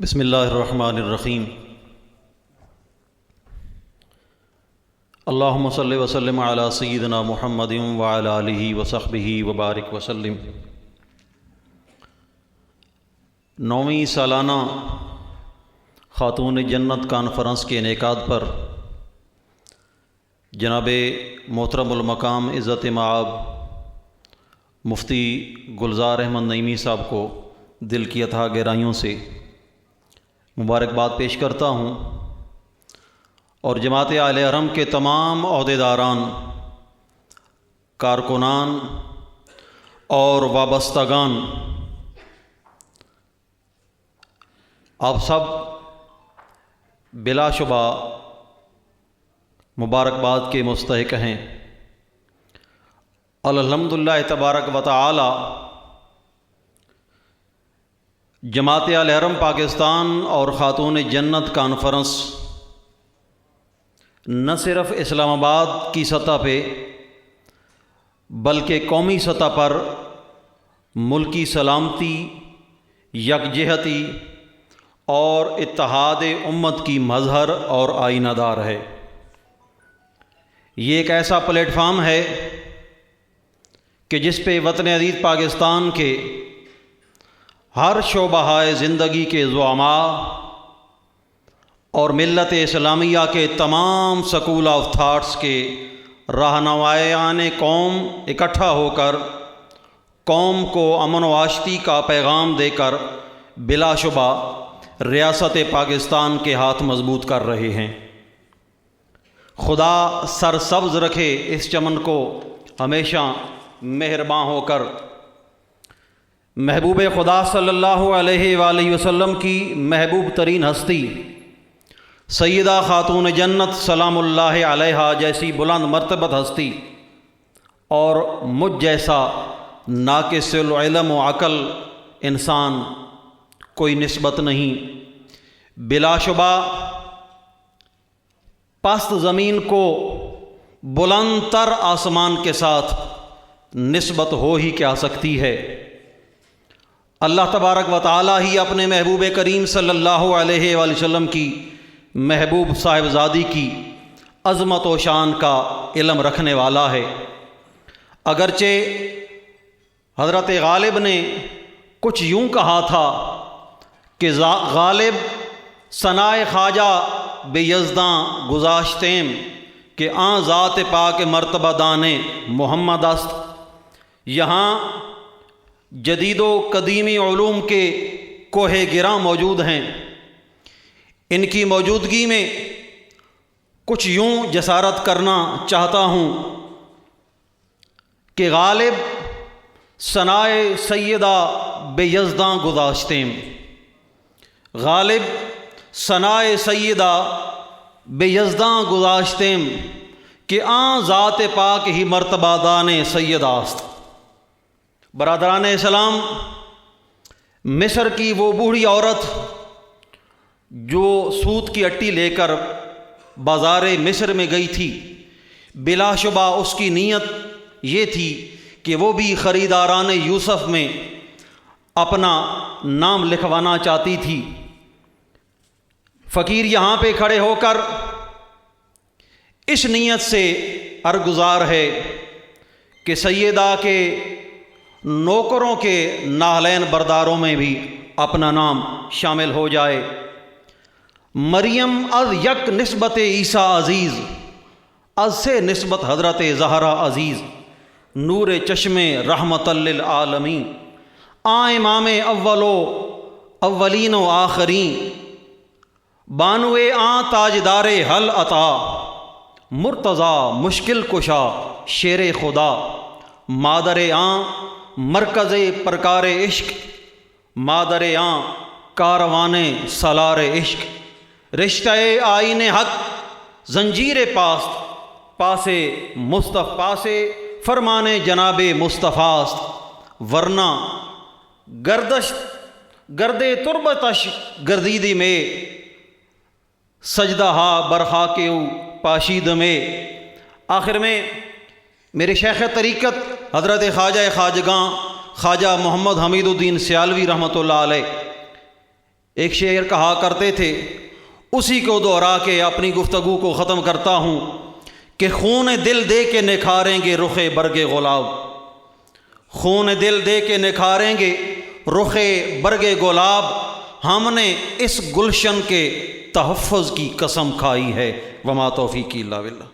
بسم اللہ الرحمن الرحیم۔ اللہم صلی وسلم علی سیدنا محمد وعلی آلہ وصحبہ وبارک وسلم۔ 9ویں سالانہ خاتون جنت کانفرنس کے انعقاد پر جناب محترم المقام عزت مآب مفتی گلزار احمد نعیمی صاحب کو دل کی اتھاہ گہرائیوں سے مبارکباد پیش کرتا ہوں، اور جماعت اہل حرم کے تمام عہدیداران، کارکنان اور وابستگان، آپ سب بلا شبہ مبارکباد کے مستحق ہیں۔ الحمدللہ تبارک و تعالی جماعت اہل حرم پاکستان اور خاتون جنت کانفرنس نہ صرف اسلام آباد کی سطح پہ بلکہ قومی سطح پر ملکی سلامتی، یکجہتی اور اتحاد امت کی مظہر اور آئینہ دار ہے۔ یہ ایک ایسا پلیٹ فارم ہے کہ جس پہ وطن عزیز پاکستان کے ہر شعبہ زندگی کے زعماء اور ملت اسلامیہ کے تمام سکول آف تھاٹس کے رہنمائان قوم اکٹھا ہو کر قوم کو امن و آشتی کا پیغام دے کر بلا شبہ ریاست پاکستان کے ہاتھ مضبوط کر رہے ہیں۔ خدا سرسبز رکھے اس چمن کو ہمیشہ مہرباں ہو کر۔ محبوب خدا صلی اللہ علیہ وآلہ وسلم کی محبوب ترین ہستی سیدہ خاتون جنت سلام اللہ علیہا جیسی بلند مرتبت ہستی اور مجھ جیسا ناقص العلم و عقل انسان کوئی نسبت نہیں۔ بلا شبہ پست زمین کو بلند تر آسمان کے ساتھ نسبت ہو ہی کیا سکتی ہے۔ اللہ تبارک و تعالی ہی اپنے محبوب کریم صلی اللہ علیہ وآلہ وسلم کی محبوب صاحبزادی کی عظمت و شان کا علم رکھنے والا ہے۔ اگرچہ حضرت غالب نے کچھ یوں کہا تھا کہ غالب ثنائے خواجہ بے یزداں گذاشتیم کہ آن ذات پاک مرتبہ دانے محمد است۔ یہاں جدید و قدیمی علوم کے کوہ گراں موجود ہیں۔ ان کی موجودگی میں کچھ یوں جسارت کرنا چاہتا ہوں کہ غالب ثنائے سیدہ بے یزداں گذاشتیم، غالب ثنائے سیدہ بے یزداں گذاشتیم کہ آن ذات پاک ہی مرتبہ دانے سید است۔ برادران اسلام، مصر کی وہ بوڑھی عورت جو سوت کی اٹی لے کر بازار مصر میں گئی تھی، بلا شبہ اس کی نیت یہ تھی کہ وہ بھی خریداران یوسف میں اپنا نام لکھوانا چاہتی تھی۔ فقیر یہاں پہ کھڑے ہو کر اس نیت سے ارگزار ہے کہ سیدہ کے نوکروں کے نالین برداروں میں بھی اپنا نام شامل ہو جائے۔ مریم از یک نسبت عیسیٰ عزیز، از سے نسبت حضرت زہرا عزیز، نور چشم رحمت للعالمین، امام اولین و آخرین، بانوے تاجدار حل عطا، مرتضی مشکل کشا شیر خدا، مادر مرکز پرکار عشق، مادر کاروان سالار عشق، رشتہ آئین حق زنجیر پاست، پاسے مصطفیٰ پاسے فرمان جناب مصطفیٰ است، ورنہ گرد تربتش گردیدی میں سجدہ برخا کے پاشید میں۔ آخر میں میرے شیخ طریقت حضرت خواجہ خواجگاں خواجہ محمد حمید الدین سیالوی رحمۃ اللہ علیہ ایک شعر کہا کرتے تھے، اسی کو دہرا کے اپنی گفتگو کو ختم کرتا ہوں کہ خون دل دے کے نکھاریں گے رخ برگ گلاب، خون دل دے کے نکھاریں گے رخ برگ گلاب، ہم نے اس گلشن کے تحفظ کی قسم کھائی ہے، وما توفیقی الا باللہ۔